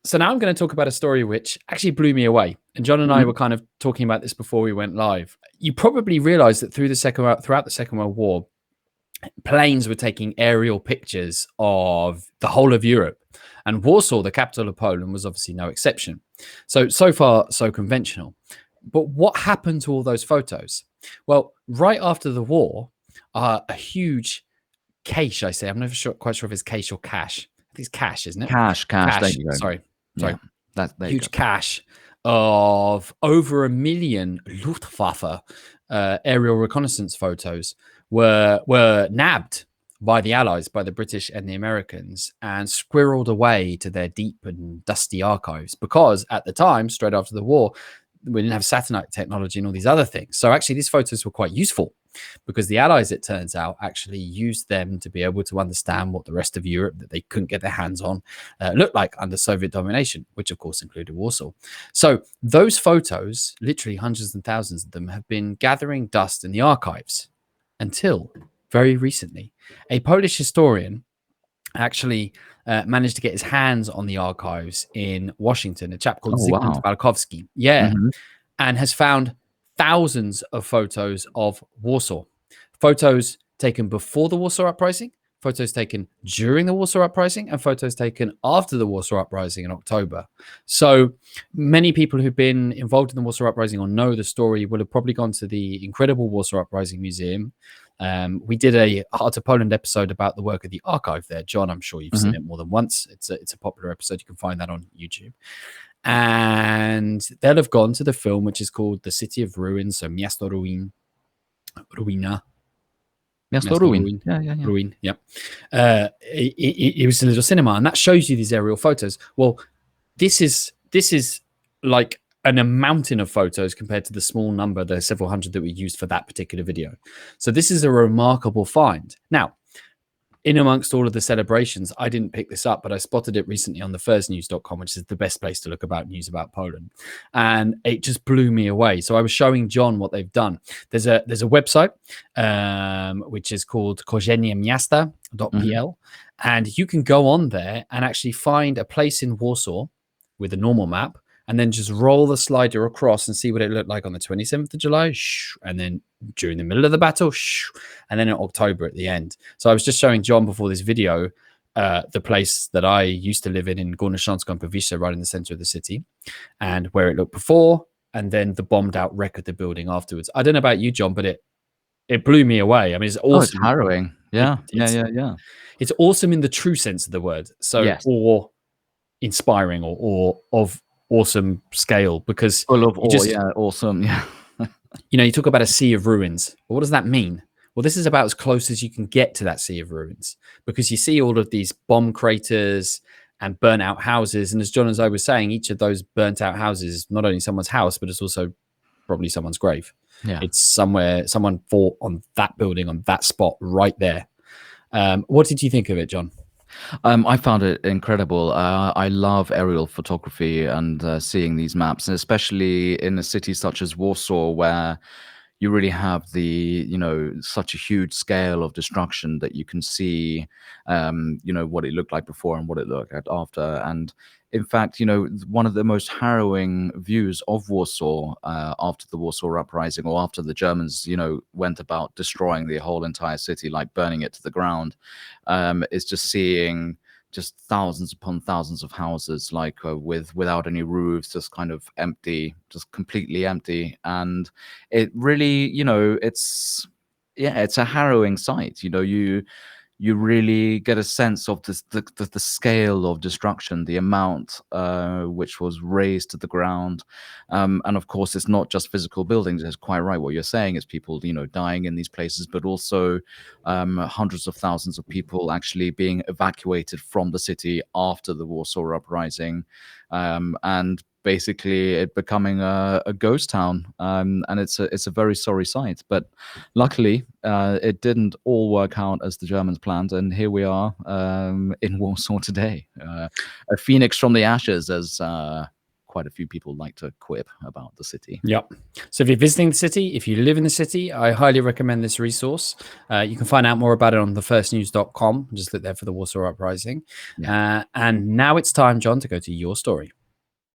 So now I'm going to talk about a story which actually blew me away. And John and I were kind of talking about this before we went live. You probably realized that throughout the Second World War, planes were taking aerial pictures of the whole of Europe. And Warsaw, the capital of Poland, was obviously no exception. So far, so conventional. But what happened to all those photos? Well, right after the war, a huge cache, I say, I'm never quite sure if it's cache or cache. I think it's cache, isn't it? Cache. There you go. Sorry. Yeah, there Huge cache of over 1 million Luftwaffe aerial reconnaissance photos were nabbed by the Allies, by the British and the Americans, and squirreled away to their deep and dusty archives. Because at the time, straight after the war, we didn't have satellite technology and all these other things. So actually, these photos were quite useful, because the Allies, it turns out, actually used them to be able to understand what the rest of Europe that they couldn't get their hands on looked like under Soviet domination, which of course included Warsaw. So those photos, literally hundreds and thousands of them, have been gathering dust in the archives until very recently. A Polish historian actually managed to get his hands on the archives in Washington, a chap called Zygmunt Balkowski. Yeah. And has found thousands of photos of Warsaw. Photos taken before the Warsaw Uprising, photos taken during the Warsaw Uprising, and photos taken after the Warsaw Uprising in October. So many people who've been involved in the Warsaw Uprising or know the story will have probably gone to the incredible Warsaw Uprising Museum. We did a Heart of Poland episode about the work of the archive there. John, I'm sure you've seen it more than once. It's a popular episode. You can find that on YouTube. And they'll have gone to the film, which is called The City of Ruins, so Miasto Ruin, Ruina. Miasto Ruin. Yeah. Ruin, yeah. It was a little cinema, and that shows you these aerial photos. Well, this is like a mountain of photos compared to the small number, the several hundred that we used for that particular video. So this is a remarkable find. Now, in amongst all of the celebrations, I didn't pick this up, but I spotted it recently on thefirsnews.com, which is the best place to look about news about Poland. And it just blew me away. So I was showing John what they've done. There's a website, which is called korzeniemiasta.pl. And you can go on there and actually find a place in Warsaw with a normal map, and then just roll the slider across and see what it looked like on the 27th of July, and then during the middle of the battle, and then in October at the end. So I was just showing John before this video the place that I used to live in Górnośląsk and Powiśle, right in the center of the city, and where it looked before, and then the bombed out wreck of the building afterwards. I don't know about you, John, but it blew me away. I mean, it's awesome. Oh, it's harrowing. Yeah. It's awesome in the true sense of the word. So, yes. Or inspiring, or of awesome scale, because awesome. Yeah. You talk about a sea of ruins. Well, what does that mean? Well, this is about as close as you can get to that sea of ruins, because you see all of these bomb craters and burnt out houses. And as John and I was saying, each of those burnt out houses is not only someone's house, but it's also probably someone's grave. Yeah. It's somewhere someone fought on that building, on that spot right there. What did you think of it, John? I found it incredible. I love aerial photography and seeing these maps, and especially in a city such as Warsaw, where you really have such a huge scale of destruction that you can see, what it looked like before and what it looked like after. And in fact, one of the most harrowing views of Warsaw after the Warsaw Uprising, or after the Germans, went about destroying the whole entire city, like burning it to the ground, is just seeing just thousands upon thousands of houses, like without any roofs, just kind of empty, just completely empty. And it really, it's a harrowing sight. You really get a sense of the scale of destruction, the amount which was razed to the ground. And of course, it's not just physical buildings. It's quite right what you're saying. It's people, dying in these places, but also hundreds of thousands of people actually being evacuated from the city after the Warsaw Uprising. And basically it becoming a ghost town, and it's a very sorry sight. But luckily, it didn't all work out as the Germans planned, and here we are in Warsaw today, a phoenix from the ashes, as quite a few people like to quip about the city. Yep. So if you're visiting the city, if you live in the city, I highly recommend this resource. You can find out more about it on thefirstnews.com. Just look there for the Warsaw Uprising. Yeah. And now it's time, John, to go to your story.